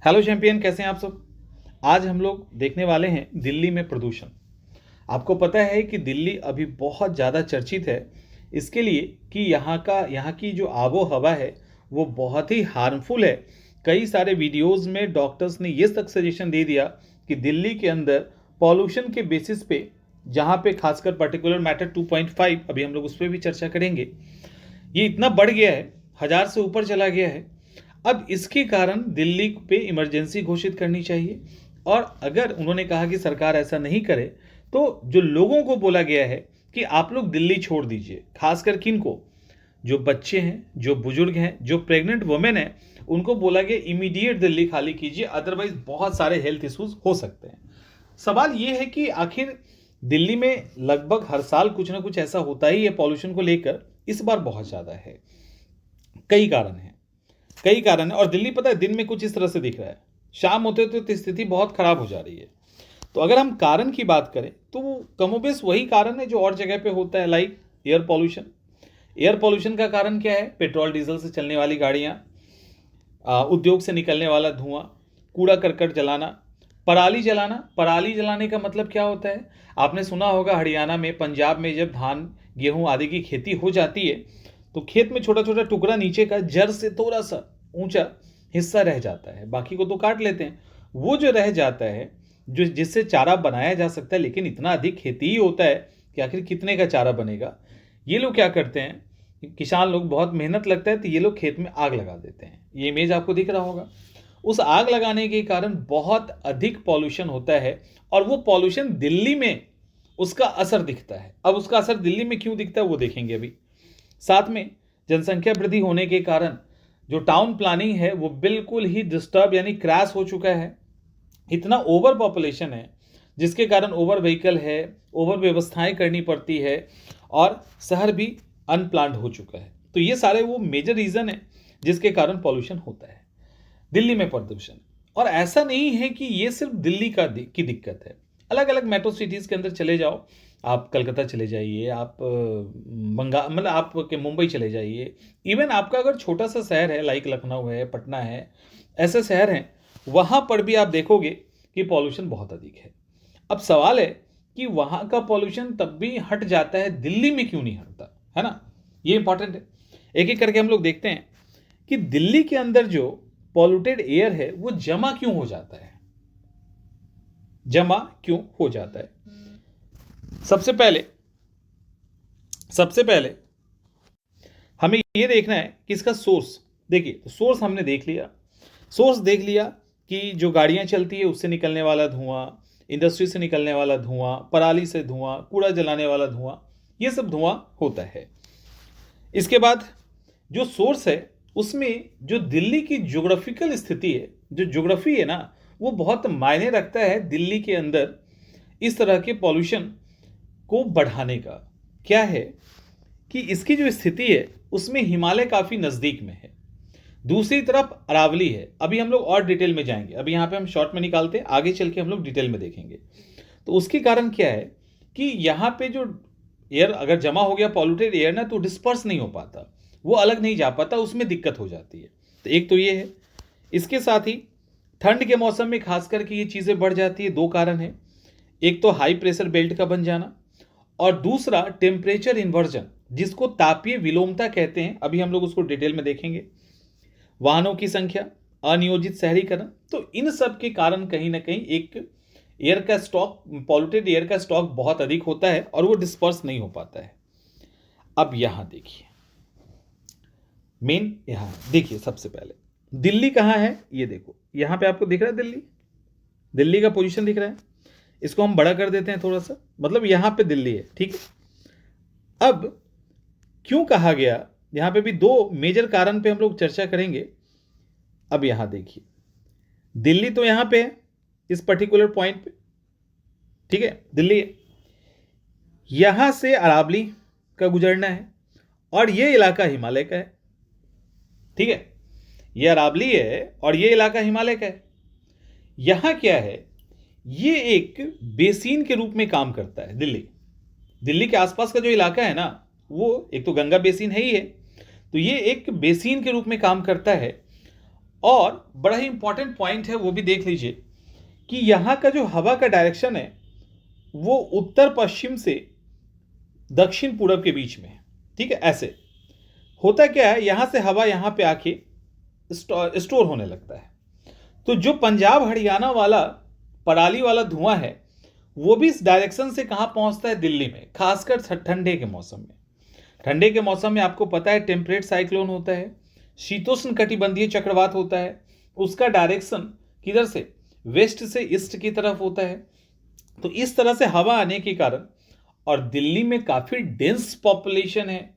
Hello champion, कैसे हैं आप सब। आज हम लोग देखने वाले हैं दिल्ली में प्रदूषण। आपको पता है कि दिल्ली अभी बहुत ज़्यादा चर्चित है इसके लिए कि यहाँ की जो आबो हवा है वो बहुत ही हार्मफुल है। कई सारे वीडियोस में डॉक्टर्स ने ये तक सजेशन दे दिया कि दिल्ली के अंदर पॉल्यूशन के बेसिस पे, जहाँ पे खासकर पर्टिकुलर मैटर 2.5, अभी हम लोग उस पर भी चर्चा करेंगे, ये इतना बढ़ गया है, 1000 से ऊपर चला गया है। अब इसके कारण दिल्ली पे इमरजेंसी घोषित करनी चाहिए। और अगर उन्होंने कहा कि सरकार ऐसा नहीं करे तो जो लोगों को बोला गया है कि आप लोग दिल्ली छोड़ दीजिए, खासकर किन को, जो बच्चे हैं, जो बुजुर्ग हैं, जो प्रेग्नेंट वुमेन हैं, उनको बोला गया इमीडिएट दिल्ली खाली कीजिए, अदरवाइज बहुत सारे हेल्थ इश्यूज हो सकते हैं। सवाल ये है कि आखिर दिल्ली में लगभग हर साल कुछ ना कुछ ऐसा होता ही है पॉल्यूशन को लेकर, इस बार बहुत ज़्यादा है। कई कारण हैं, कई कारण है। और दिल्ली पता है दिन में कुछ इस तरह से दिख रहा है, शाम होते तो स्थिति बहुत खराब हो जा रही है। तो अगर हम कारण की बात करें तो वो कमोबेश वही कारण है जो और जगह पे होता है, like air pollution. Air pollution का कारण क्या है? पेट्रोल डीजल से चलने वाली गाड़ियाँ, उद्योग से निकलने वाला धुआं, कूड़ा करकट जलाना, पराली जलाना। पराली जलाने का मतलब क्या होता है? आपने सुना होगा हरियाणा में, पंजाब में जब धान गेहूं आदि की खेती हो जाती है तो खेत में छोटा छोटा टुकड़ा नीचे का जड़ से थोड़ा सा ऊंचा हिस्सा रह जाता है, बाकी को तो काट लेते हैं। वो जो रह जाता है, जो जिससे चारा बनाया जा सकता है, लेकिन इतना अधिक खेती ही होता है कि आखिर कितने का चारा बनेगा। ये लोग क्या करते हैं, किसान लोग, बहुत मेहनत लगता है तो ये लोग खेत में आग लगा देते हैं। ये इमेज आपको दिख रहा होगा। उस आग लगाने के कारण बहुत अधिक पॉल्यूशन होता है और वो पॉल्यूशन दिल्ली में उसका असर दिखता है। अब उसका असर दिल्ली में क्यों दिखता है वो देखेंगे अभी। साथ में जनसंख्या वृद्धि होने के कारण जो टाउन प्लानिंग है वो बिल्कुल ही डिस्टर्ब यानी क्रैश हो चुका है। इतना ओवर पॉपुलेशन है जिसके कारण ओवर व्हीकल है, ओवर व्यवस्थाएं करनी पड़ती है और शहर भी अनप्लान्ड हो चुका है। तो ये सारे वो मेजर रीज़न है जिसके कारण पॉल्यूशन होता है दिल्ली में, प्रदूषण। और ऐसा नहीं है कि ये सिर्फ दिल्ली की दिक्कत है। अलग अलग मेट्रो सिटीज़ के अंदर चले जाओ, आप कलकत्ता चले जाइए, आप बंगाल, मतलब आप के मुंबई चले जाइए, इवन आपका अगर छोटा सा शहर है लाइक लखनऊ है, पटना है, ऐसे शहर हैं, वहाँ पर भी आप देखोगे कि पॉल्यूशन बहुत अधिक है। अब सवाल है कि वहाँ का पॉल्यूशन तब भी हट जाता है, दिल्ली में क्यों नहीं हटता, है ना? ये इंपॉर्टेंट है। एक एक करके हम लोग देखते हैं कि दिल्ली के अंदर जो पॉल्यूटेड एयर है वो जमा क्यों हो जाता है, जमा क्यों हो जाता है। सबसे पहले हमें यह देखना है कि इसका सोर्स। देखिए, तो सोर्स हमने देख लिया, सोर्स देख लिया कि जो गाड़ियां चलती है उससे निकलने वाला धुआं, इंडस्ट्री से निकलने वाला धुआं, पराली से धुआं, कूड़ा जलाने वाला धुआं, ये सब धुआं होता है। इसके बाद जो सोर्स है उसमें जो दिल्ली की ज्योग्राफिकल स्थिति है, जो ज्योग्राफी है ना, वो बहुत मायने रखता है दिल्ली के अंदर इस तरह के पॉल्यूशन को बढ़ाने का। क्या है कि इसकी जो स्थिति है उसमें हिमालय काफ़ी नज़दीक में है, दूसरी तरफ अरावली है। अभी हम लोग और डिटेल में जाएंगे, अभी यहाँ पे हम शॉर्ट में निकालते हैं, आगे चल के हम लोग डिटेल में देखेंगे। तो उसके कारण क्या है कि यहाँ पे जो एयर अगर जमा हो गया, पॉल्यूटेड एयर ना, तो डिस्पर्स नहीं हो पाता, वो अलग नहीं जा पाता, उसमें दिक्कत हो जाती है। तो एक तो ये है। इसके साथ ही ठंड के मौसम में खास करके ये चीज़ें बढ़ जाती है। दो कारण है, एक तो हाई प्रेशर बेल्ट का बन जाना और दूसरा टेम्परेचर इन्वर्जन, जिसको तापीय विलोमता कहते हैं। अभी हम लोग उसको डिटेल में देखेंगे। वाहनों की संख्या, अनियोजित शहरीकरण, तो इन सब के कारण कहीं ना कहीं एक एयर का स्टॉक, पॉल्यूटेड एयर का स्टॉक बहुत अधिक होता है और वो डिस्पर्स नहीं हो पाता है। अब यहां देखिए, मेन यहां देखिए, सबसे पहले दिल्ली कहाँ है ये देखो, यहां पे आपको दिख रहा है दिल्ली, दिल्ली का पोजीशन दिख रहा है। इसको हम बड़ा कर देते हैं थोड़ा सा, मतलब यहां पे दिल्ली है, ठीक है। अब क्यों कहा गया, यहां पे भी दो मेजर कारण पे हम लोग चर्चा करेंगे। अब यहां देखिए, दिल्ली तो यहां पे है इस पर्टिकुलर पॉइंट पे, ठीक है, दिल्ली है। यहां से अरावली का गुजरना है और ये इलाका हिमालय का है, ठीक है। ये अरावली है और ये इलाका हिमालय का है। यहां क्या है, ये एक बेसिन के रूप में काम करता है। दिल्ली के आसपास का जो इलाका है ना, वो एक तो गंगा बेसिन है ही है, तो ये एक बेसिन के रूप में काम करता है। और बड़ा ही इंपॉर्टेंट पॉइंट है, वो भी देख लीजिए कि यहाँ का जो हवा का डायरेक्शन है वो उत्तर पश्चिम से दक्षिण पूरब के बीच में है। ठीक है, ऐसे होता क्या है, यहां से हवा यहां पे आके स्टोर होने लगता है। तो जो पंजाब हरियाणा वाला पराली वाला धुआं है वो भी इस डायरेक्शन से कहां पहुंचता है, दिल्ली में, खासकर ठंडे के मौसम में। ठंडे के मौसम में आपको पता है टेम्परेट साइक्लोन होता है, शीतोष्ण कटिबंधीय चक्रवात होता है, उसका डायरेक्शन किधर से, वेस्ट से ईस्ट की तरफ होता है। तो इस तरह से हवा आने के कारण, और दिल्ली में काफी डेंस पॉपुलेशन है,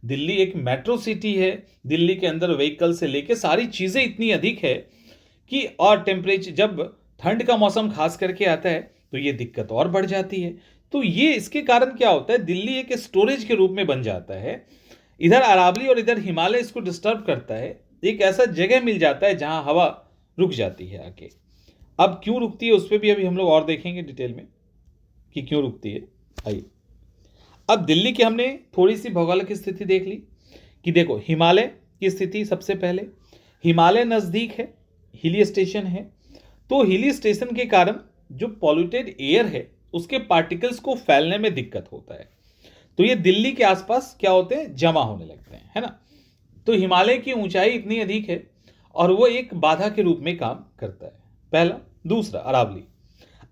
दिल्ली एक मेट्रो सिटी है, दिल्ली के अंदर व्हीकल से लेके सारी चीजें इतनी अधिक है कि, और टेम्परेचर जब ठंड का मौसम खास करके आता है तो ये दिक्कत और बढ़ जाती है। तो ये इसके कारण क्या होता है, दिल्ली एक स्टोरेज के रूप में बन जाता है। इधर अरावली और इधर हिमालय इसको डिस्टर्ब करता है, एक ऐसा जगह मिल जाता है जहां हवा रुक जाती है आके। अब क्यों रुकती है उस पर भी अभी हम लोग और देखेंगे डिटेल में कि क्यों रुकती है। आइए, अब दिल्ली की हमने थोड़ी सी भौगोलिक स्थिति देख ली कि देखो हिमालय की स्थिति, सबसे पहले हिमालय नज़दीक है, हिली स्टेशन है, तो हिली स्टेशन के कारण जो पॉल्यूटेड एयर है उसके पार्टिकल्स को फैलने में दिक्कत होता है, तो ये दिल्ली के आसपास क्या होते हैं, जमा होने लगते हैं, है ना। तो हिमालय की ऊंचाई इतनी अधिक है और वो एक बाधा के रूप में काम करता है, पहला। दूसरा, अरावली।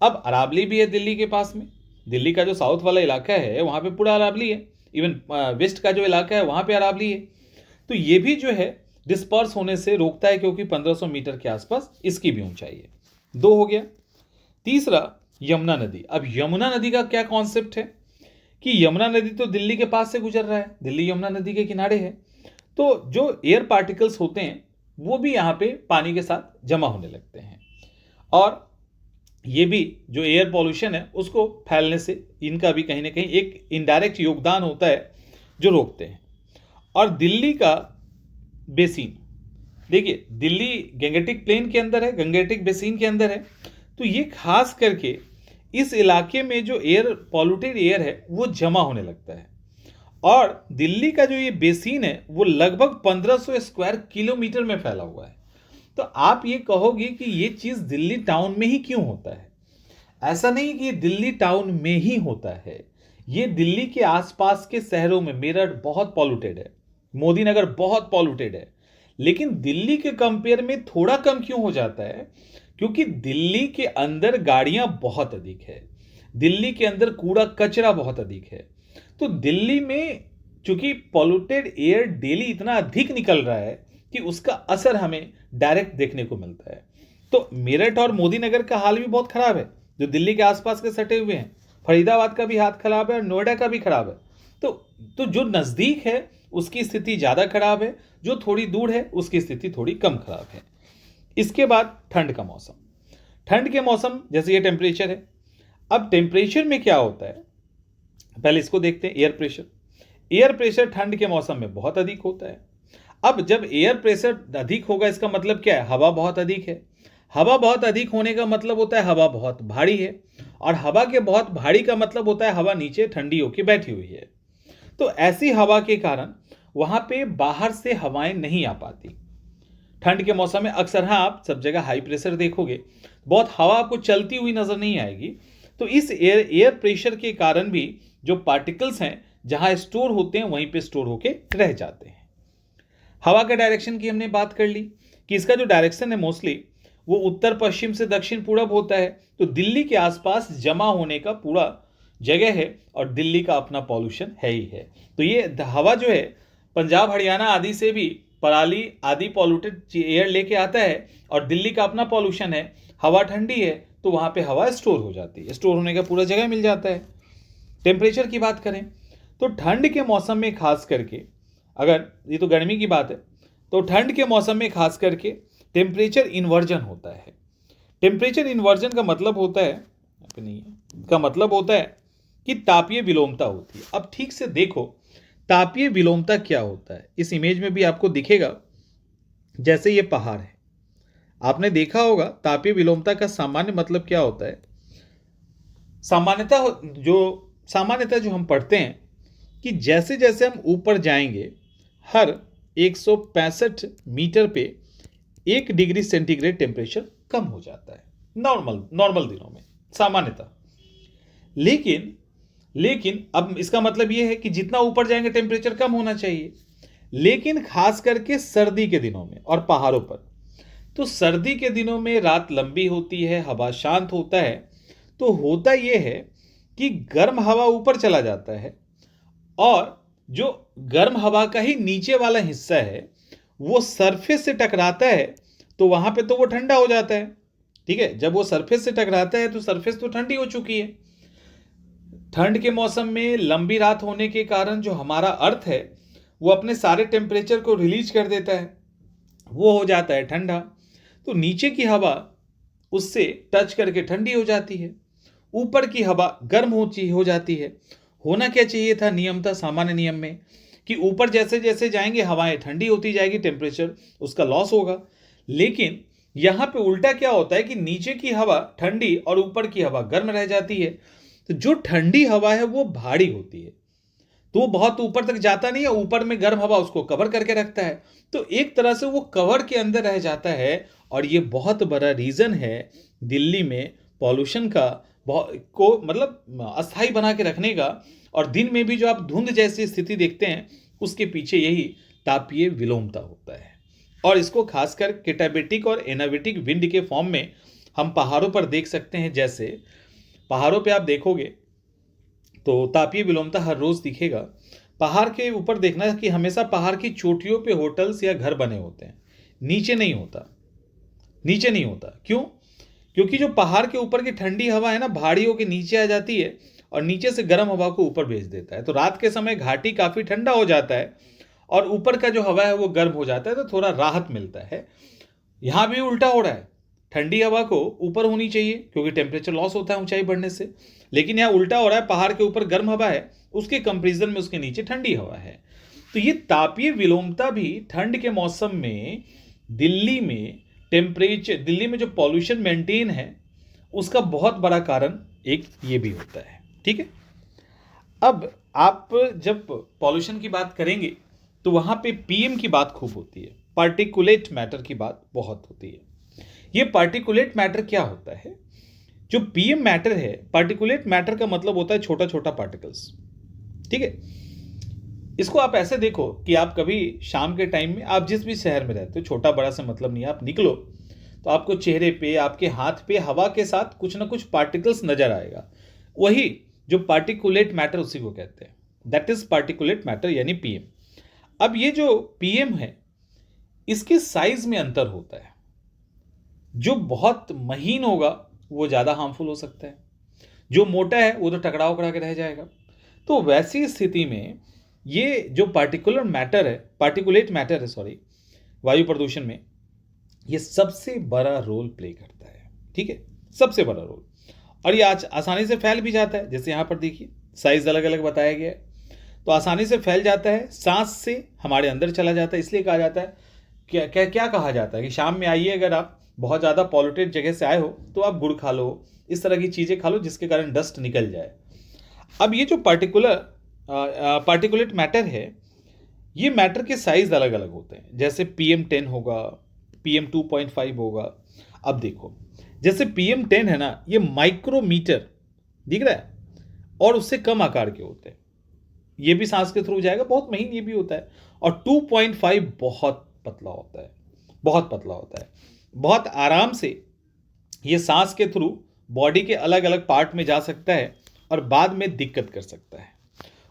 अब अरावली भी है दिल्ली के पास में, दिल्ली का जो साउथ वाला इलाका है वहाँ पे पूरा अरावली है, इवन वेस्ट का जो इलाका है वहाँ पे अरावली है। तो ये भी जो है डिस्पर्स होने से रोकता है, क्योंकि 1500 मीटर के आसपास इसकी भी ऊंचाई है। दो हो गया। तीसरा, यमुना नदी। अब यमुना नदी का क्या कॉन्सेप्ट है कि यमुना नदी तो दिल्ली के पास से गुजर रहा है, दिल्ली यमुना नदी के किनारे है, तो जो एयर पार्टिकल्स होते हैं वो भी यहाँ पे पानी के साथ जमा होने लगते हैं, और ये भी जो एयर पॉल्यूशन है उसको फैलने से इनका भी कहीं ना कहीं एक इनडायरेक्ट योगदान होता है जो रोकते हैं। और दिल्ली का बेसिन, देखिए दिल्ली गंगेटिक प्लेन के अंदर है, गंगेटिक बेसिन के अंदर है, तो ये खास करके इस इलाके में जो एयर पॉल्यूटेड एयर है वो जमा होने लगता है। और दिल्ली का जो ये बेसिन है वो लगभग 1500 स्क्वायर किलोमीटर में फैला हुआ है। तो आप ये कहोगे कि ये चीज दिल्ली टाउन में ही क्यों होता है, ऐसा नहीं कि ये दिल्ली टाउन में ही होता है, ये दिल्ली के आसपास के शहरों में, मेरठ बहुत पॉल्यूटेड है, मोदी नगर बहुत पॉल्यूटेड है, लेकिन दिल्ली के कंपेयर में थोड़ा कम क्यों हो जाता है, क्योंकि दिल्ली के अंदर गाड़ियां बहुत अधिक है, दिल्ली के अंदर कूड़ा कचरा बहुत अधिक है। तो दिल्ली में चूंकि पॉल्यूटेड एयर डेली इतना अधिक निकल रहा है कि उसका असर हमें डायरेक्ट देखने को मिलता है। तो मेरठ और मोदी नगर का हाल भी बहुत खराब है, जो दिल्ली के आसपास के सटे हुए हैं, फरीदाबाद का भी हाथ खराब है और नोएडा का भी खराब है। तो जो नजदीक है उसकी स्थिति ज्यादा खराब है, जो थोड़ी दूर है उसकी स्थिति थोड़ी कम खराब है। इसके बाद ठंड का मौसम। ठंड के मौसम जैसे ये टेम्परेचर है, अब टेम्परेचर में क्या होता है, पहले इसको देखते हैं। एयर प्रेशर, एयर प्रेशर ठंड के मौसम में बहुत अधिक होता है। अब जब एयर प्रेशर अधिक होगा इसका मतलब क्या है, हवा बहुत अधिक है। हवा बहुत अधिक होने का मतलब होता है हवा बहुत भारी है, और हवा के बहुत भारी का मतलब होता है हवा नीचे ठंडी होकर बैठी हुई है। तो ऐसी हवा के कारण वहां पे बाहर से हवाएं नहीं आ पाती। ठंड के मौसम में अक्सर, हाँ, आप सब जगह हाई प्रेशर देखोगे, बहुत हवा आपको चलती हुई नजर नहीं आएगी। तो इस एयर प्रेशर के कारण भी जो पार्टिकल्स हैं जहां स्टोर होते हैं वहीं पे स्टोर होके रह जाते हैं। हवा के डायरेक्शन की हमने बात कर ली कि इसका जो डायरेक्शन है मोस्टली वो उत्तर पश्चिम से दक्षिण पूरब होता है। तो दिल्ली के आसपास जमा होने का पूरा जगह है, और दिल्ली का अपना पॉल्यूशन है ही है। तो ये हवा जो है पंजाब हरियाणा आदि से भी पराली आदि पॉल्यूटेड एयर लेके आता है, और दिल्ली का अपना पॉल्यूशन है, हवा ठंडी है तो वहां पे हवा स्टोर हो जाती है, स्टोर होने का पूरा जगह मिल जाता है। टेम्परेचर की बात करें तो ठंड के मौसम में खास करके, अगर ये तो गर्मी की बात है, तो ठंड के मौसम में खास करके टेम्परेचर इन्वर्जन होता है। टेम्परेचर इन्वर्जन का मतलब होता है, नहीं है, का मतलब होता है कि तापीय विलोमता होती है। अब ठीक से देखो तापीय विलोमता क्या होता है, इस इमेज में भी आपको दिखेगा। जैसे ये पहाड़ है, आपने देखा होगा तापीय विलोमता का सामान्य मतलब क्या होता है। सामान्यतः जो हम पढ़ते हैं कि जैसे जैसे हम ऊपर जाएंगे, हर 165 मीटर पे 1 डिग्री सेंटीग्रेड टेम्परेचर कम हो जाता है नॉर्मल दिनों में सामान्यतः। लेकिन अब इसका मतलब यह है कि जितना ऊपर जाएंगे टेम्परेचर कम होना चाहिए, लेकिन खास करके सर्दी के दिनों में और पहाड़ों पर। तो सर्दी के दिनों में रात लंबी होती है, हवा शांत होता है, तो होता यह है कि गर्म हवा ऊपर चला जाता है और जो गर्म हवा का ही नीचे वाला हिस्सा है वो सरफेस से टकराता है, तो वहां पे तो वो ठंडा हो जाता है। ठीक है, जब वो सरफेस से टकराता है तो सरफेस तो ठंडी हो चुकी है। ठंड के मौसम में लंबी रात होने के कारण जो हमारा अर्थ है वो अपने सारे टेम्परेचर को रिलीज कर देता है, वो हो जाता है ठंडा। तो नीचे की हवा उससे टच करके ठंडी हो जाती है, ऊपर की हवा गर्म हो जाती है। होना क्या चाहिए था, नियम था सामान्य नियम में कि ऊपर जैसे जैसे जाएंगे हवाएं ठंडी होती जाएगी, टेम्परेचर उसका लॉस होगा। लेकिन यहां पे उल्टा क्या होता है कि नीचे की हवा ठंडी और ऊपर की हवा गर्म रह जाती है। तो जो ठंडी हवा है वो भारी होती है, तो वो बहुत ऊपर तक जाता नहीं है, ऊपर में गर्म हवा उसको कवर करके रखता है, तो एक तरह से वो कवर के अंदर रह जाता है। और ये बहुत बड़ा रीजन है दिल्ली में पॉल्यूशन का को मतलब अस्थायी बना के रखने का। और दिन में भी जो आप धुंध जैसी स्थिति देखते हैं उसके पीछे यही तापीय विलोमता होता है। और इसको खासकर कैटाबेटिक और एनाबेटिक विंड के फॉर्म में हम पहाड़ों पर देख सकते हैं। जैसे पहाड़ों पे आप देखोगे तो तापीय विलोमता हर रोज दिखेगा। पहाड़ के ऊपर देखना कि हमेशा पहाड़ की चोटियों पे होटल्स या घर बने होते हैं, नीचे नहीं होता। नीचे नहीं होता क्यों? क्योंकि जो पहाड़ के ऊपर की ठंडी हवा है ना, भारी होकर नीचे आ जाती है और नीचे से गर्म हवा को ऊपर भेज देता है। तो रात के समय घाटी काफी ठंडा हो जाता है और ऊपर का जो हवा है वो गर्म हो जाता है, तो थोड़ा राहत मिलता है। यहां भी उल्टा हो रहा है, ठंडी हवा को ऊपर होनी चाहिए क्योंकि टेम्परेचर लॉस होता है ऊंचाई बढ़ने से, लेकिन यहाँ उल्टा हो रहा है, पहाड़ के ऊपर गर्म हवा है, उसके कंपेरिजन में उसके नीचे ठंडी हवा है। तो ये तापीय विलोमता भी ठंड के मौसम में दिल्ली में टेम्परेचर, दिल्ली में जो पॉल्यूशन मेंटेन है उसका बहुत बड़ा कारण एक ये भी होता है। ठीक है, अब आप जब पॉल्यूशन की बात करेंगे तो वहां पे पीएम की बात खूब होती है, पार्टिकुलेट मैटर की बात बहुत होती है। ये पार्टिकुलेट मैटर क्या होता है? जो पीएम मैटर है, पार्टिकुलेट मैटर का मतलब होता है छोटा छोटा पार्टिकल्स। ठीक है, इसको आप ऐसे देखो कि आप कभी शाम के टाइम में आप जिस भी शहर में रहते हो, छोटा बड़ा से मतलब नहीं है, आप निकलो तो आपको चेहरे पे, आपके हाथ पे हवा के साथ कुछ ना कुछ पार्टिकल्स नजर आएगा। वही जो पार्टिकुलेट मैटर उसी को कहते हैं, दैट इज पार्टिकुलेट मैटर यानी पीएम। अब ये जो पीएम है इसके साइज में अंतर होता है। जो बहुत महीन होगा वो ज़्यादा हार्मफुल हो सकता है, जो मोटा है वो तो टकरा उकड़ा के रह जाएगा। तो वैसी स्थिति में ये जो पार्टिकुलेट मैटर है सॉरी, वायु प्रदूषण में ये सबसे बड़ा रोल प्ले करता है। ठीक है, सबसे बड़ा रोल। और ये आज आसानी से फैल भी जाता है, जैसे यहाँ पर देखिए साइज अलग अलग बताया गया है, तो आसानी से फैल जाता है, सांस से हमारे अंदर चला जाता है। इसलिए कहा जाता है, क्या कहा जाता है कि शाम में आइए, अगर आप बहुत ज़्यादा पॉल्यूटेड जगह से आए हो तो आप गुड़ खा लो, इस तरह की चीज़ें खा लो जिसके कारण डस्ट निकल जाए। अब ये जो पार्टिकुलेट मैटर है, ये मैटर के साइज अलग अलग होते हैं। जैसे PM10 होगा, PM2.5 होगा। अब देखो जैसे PM10 है ना, ये माइक्रोमीटर दिख रहा है और उससे कम आकार के होते हैं। ये भी सांस के थ्रू जाएगा, बहुत महीन ये भी होता है। और 2.5 बहुत पतला होता है, बहुत पतला होता है। बहुत आराम से ये सांस के थ्रू बॉडी के अलग अलग पार्ट में जा सकता है और बाद में दिक्कत कर सकता है।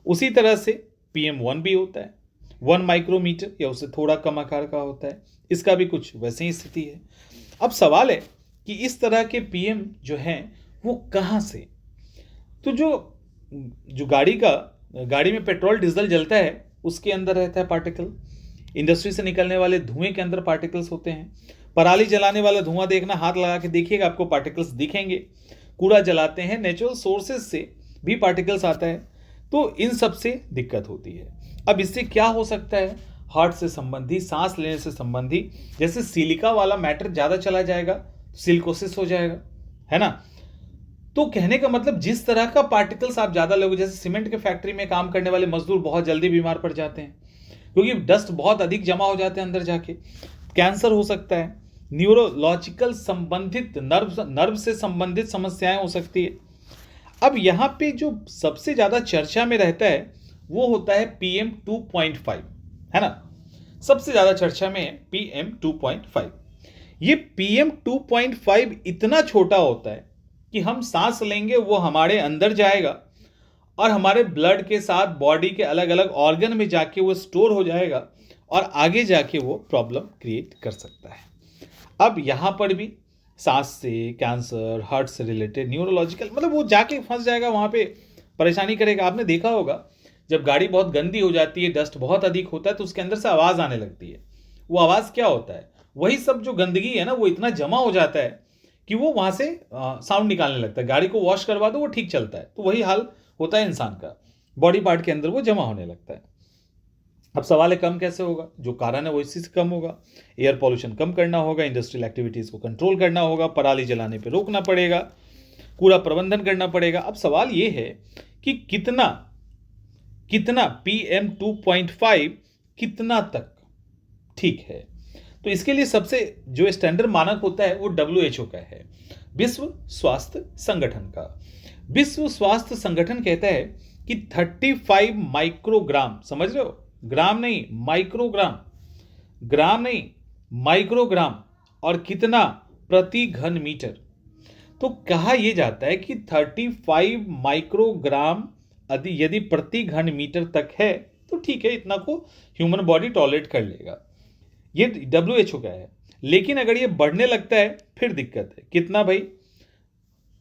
उसी तरह से PM1 भी होता है, 1 माइक्रोमीटर या उससे थोड़ा कम आकार का होता है। इसका भी कुछ वैसे ही स्थिति है। अब सवाल है कि इस तरह के PM जो हैं वो कहाँ से? तो जो गाड़ी में पेट्रोल डीजल जलता है उसके अंदर रहता है पार्टिकल। इंडस्ट्री से निकलने वाले धुएं के अंदर पार्टिकल्स होते हैं। पराली जलाने वाला धुआं देखना, हाथ लगा के देखिएगा आपको पार्टिकल्स दिखेंगे। कूड़ा जलाते हैं, नेचुरल सोर्सेज से भी पार्टिकल्स आता है। तो इन सब से दिक्कत होती है। अब इससे क्या हो सकता है? हार्ट से संबंधी, सांस लेने से संबंधी, जैसे सिलिका वाला मैटर ज़्यादा चला जाएगा तो सिलिकोसिस हो जाएगा, है ना। तो कहने का मतलब जिस तरह का पार्टिकल्स आप ज़्यादा लोगे, जैसे सीमेंट के फैक्ट्री में काम करने वाले मजदूर बहुत जल्दी बीमार पड़ जाते हैं क्योंकि डस्ट बहुत अधिक जमा हो जाते हैं अंदर जाके, कैंसर हो सकता है। न्यूरोलॉजिकल संबंधित नर्व से संबंधित समस्याएं हो सकती है। अब यहाँ पे जो सबसे ज़्यादा चर्चा में रहता है वो होता है PM 2.5, है ना, सबसे ज़्यादा चर्चा में है PM 2.5। ये PM 2.5 इतना छोटा होता है कि हम सांस लेंगे वो हमारे अंदर जाएगा और हमारे ब्लड के साथ बॉडी के अलग अलग ऑर्गन में जाके वो स्टोर हो जाएगा और आगे जाके वो प्रॉब्लम क्रिएट कर सकता है। अब यहाँ पर भी सांस से, कैंसर, हार्ट से रिलेटेड, न्यूरोलॉजिकल, मतलब वो जाके फंस जाएगा, वहाँ पे परेशानी करेगा। आपने देखा होगा जब गाड़ी बहुत गंदी हो जाती है, डस्ट बहुत अधिक होता है, तो उसके अंदर से आवाज़ आने लगती है। वो आवाज़ क्या होता है? वही सब जो गंदगी है ना, वो इतना जमा हो जाता है कि वो वहाँ से साउंड निकालने लगता है। गाड़ी को वॉश करवा दो, वो ठीक चलता है। तो वही हाल होता है इंसान का, बॉडी पार्ट के अंदर वो जमा होने लगता है। अब सवाल है कम कैसे होगा? जो कारण है वो इसी से कम होगा। एयर पॉल्यूशन कम करना होगा, इंडस्ट्रियल एक्टिविटीज़ को कंट्रोल करना होगा, पराली जलाने पे रोकना पड़ेगा, कूड़ा प्रबंधन करना पड़ेगा। अब सवाल ये है कि कितना PM 2.5 कितना तक ठीक है? तो इसके लिए सबसे जो स्टैंडर्ड मानक होता है वो WHO का है, विश्व स्वास्थ्य संगठन का। विश्व स्वास्थ्य संगठन कहता है कि 35 माइक्रोग्राम, समझ रहे हो, ग्राम नहीं माइक्रोग्राम, ग्राम नहीं माइक्रोग्राम, और कितना? प्रति घन मीटर। तो कहा यह जाता है कि 35 माइक्रोग्राम यदि प्रति घन मीटर तक है तो ठीक है, इतना को ह्यूमन बॉडी टॉलरेट कर लेगा। ये WHO का है। लेकिन अगर ये बढ़ने लगता है फिर दिक्कत है। कितना भाई?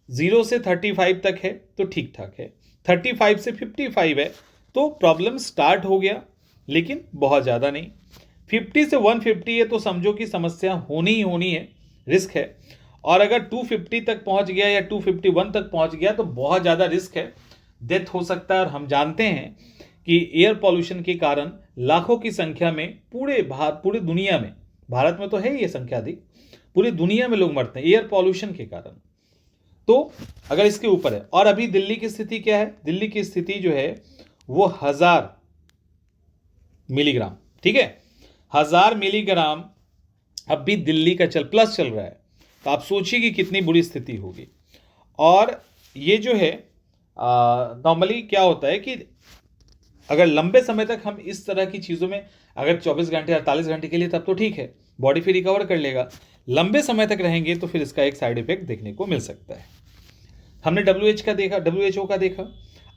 0 से 35 तक है तो ठीक ठाक है, 35 से 55 है तो प्रॉब्लम स्टार्ट हो गया, लेकिन बहुत ज़्यादा नहीं। 50 से 150 है तो समझो कि समस्या होनी ही होनी है, रिस्क है। और अगर 250 तक पहुंच गया या 251 तक पहुंच गया तो बहुत ज़्यादा रिस्क है, डेथ हो सकता है। और हम जानते हैं कि एयर पॉल्यूशन के कारण लाखों की संख्या में पूरे दुनिया में, भारत में तो है ये संख्या अधिक, पूरी दुनिया में लोग मरते हैं एयर पॉल्यूशन के कारण। तो अगर इसके ऊपर है, और अभी दिल्ली की स्थिति क्या है? दिल्ली की स्थिति जो है वो 1000 मिलीग्राम, ठीक है, 1000 मिलीग्राम अभी दिल्ली का प्लस चल रहा है। तो आप सोचिए कि कितनी बुरी स्थिति होगी। और ये जो है नॉर्मली क्या होता है कि अगर लंबे समय तक हम इस तरह की चीज़ों में, अगर 24 घंटे 48 घंटे के लिए, तब तो ठीक है, बॉडी फिर रिकवर कर लेगा। लंबे समय तक रहेंगे तो फिर इसका एक साइड इफेक्ट देखने को मिल सकता है। हमने WHO का देखा।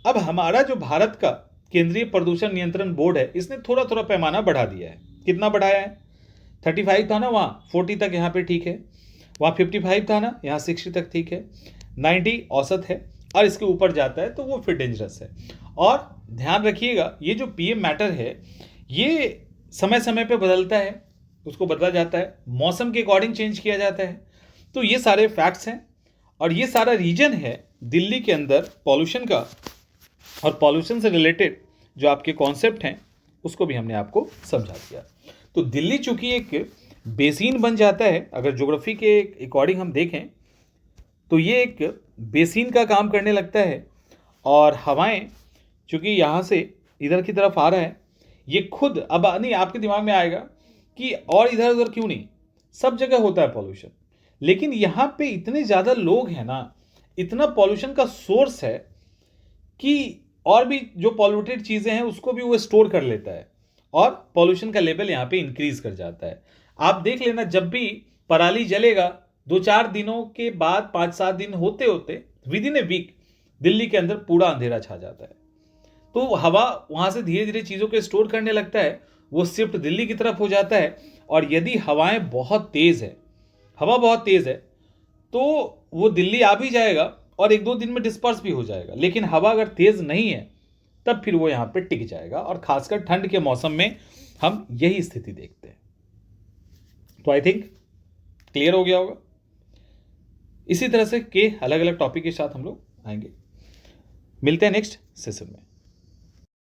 अब हमारा जो भारत का केंद्रीय प्रदूषण नियंत्रण बोर्ड है, इसने थोड़ा थोड़ा पैमाना बढ़ा दिया है। कितना बढ़ाया है? 35 था ना, वहाँ 40 तक यहाँ पे ठीक है, वहाँ 55 था ना, यहाँ 60 तक ठीक है, 90 औसत है, और इसके ऊपर जाता है तो वो फिर डेंजरस है। और ध्यान रखिएगा, ये जो PM मैटर है ये समय समय पे बदलता है, उसको बदला जाता है, मौसम के अकॉर्डिंग चेंज किया जाता है। तो ये सारे फैक्ट्स हैं और ये सारा रीजन है दिल्ली के अंदर पॉल्यूशन का। और पॉल्यूशन से रिलेटेड जो आपके कॉन्सेप्ट हैं उसको भी हमने आपको समझा दिया। तो दिल्ली चूंकि एक बेसिन बन जाता है, अगर ज्योग्राफी के अकॉर्डिंग हम देखें तो ये एक बेसिन का काम करने लगता है। और हवाएं चूंकि यहाँ से इधर की तरफ आ रहा है, ये खुद अब नहीं आपके दिमाग में आएगा कि और इधर उधर क्यों नहीं, सब जगह होता है पॉल्यूशन, लेकिन यहाँ पे इतने ज़्यादा लोग हैं ना, इतना पॉल्यूशन का सोर्स है कि और भी जो पॉल्यूटेड चीज़ें हैं उसको भी वो स्टोर कर लेता है और पॉल्यूशन का लेवल यहाँ पे इंक्रीज कर जाता है। आप देख लेना, जब भी पराली जलेगा 2-4 दिनों के बाद, 5-7 दिन होते होते, within a week Delhi के अंदर पूरा अंधेरा छा जाता है। तो हवा वहाँ से धीरे धीरे चीज़ों को स्टोर करने लगता है, वो शिफ्ट दिल्ली की तरफ हो जाता है। और यदि हवाएं बहुत तेज़ है, हवा बहुत तेज़ है तो वो दिल्ली आ भी जाएगा और 1-2 दिन में डिस्पर्स भी हो जाएगा। लेकिन हवा अगर तेज़ नहीं है तब फिर वो यहाँ पे टिक जाएगा, और खासकर ठंड के मौसम में हम यही स्थिति देखते हैं। तो आई थिंक क्लियर हो गया होगा। इसी तरह से के अलग अलग टॉपिक के साथ हम लोग आएंगे। मिलते हैं नेक्स्ट सेशन में।